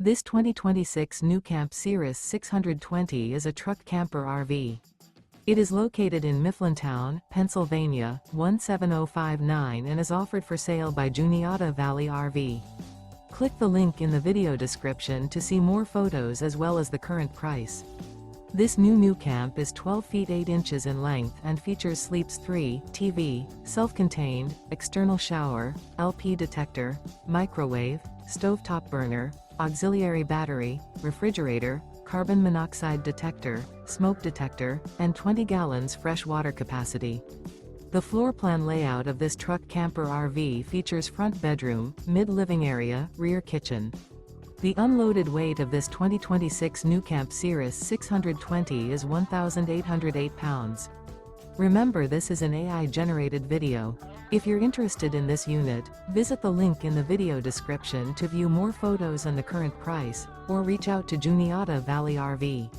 This 2026 NuCamp Cirrus 620 is a truck camper RV. It is located in Mifflintown, Pennsylvania, 17059 and is offered for sale by Juniata Valley RV. Click the link in the video description to see more photos as well as the current price. This new NuCamp is 12 feet 8 inches in length and features Sleeps 3, TV, self-contained, external shower, LP detector, microwave, stovetop burner, auxiliary battery, refrigerator, carbon monoxide detector, smoke detector, and 20 gallons fresh water capacity. The floor plan layout of this truck camper RV features front bedroom, mid-living area, rear kitchen. The unloaded weight of this 2026 NuCamp Cirrus 620 is 1,808 pounds. Remember, this is an AI-generated video. If you're interested in this unit, visit the link in the video description to view more photos and the current price, or reach out to Juniata Valley RV.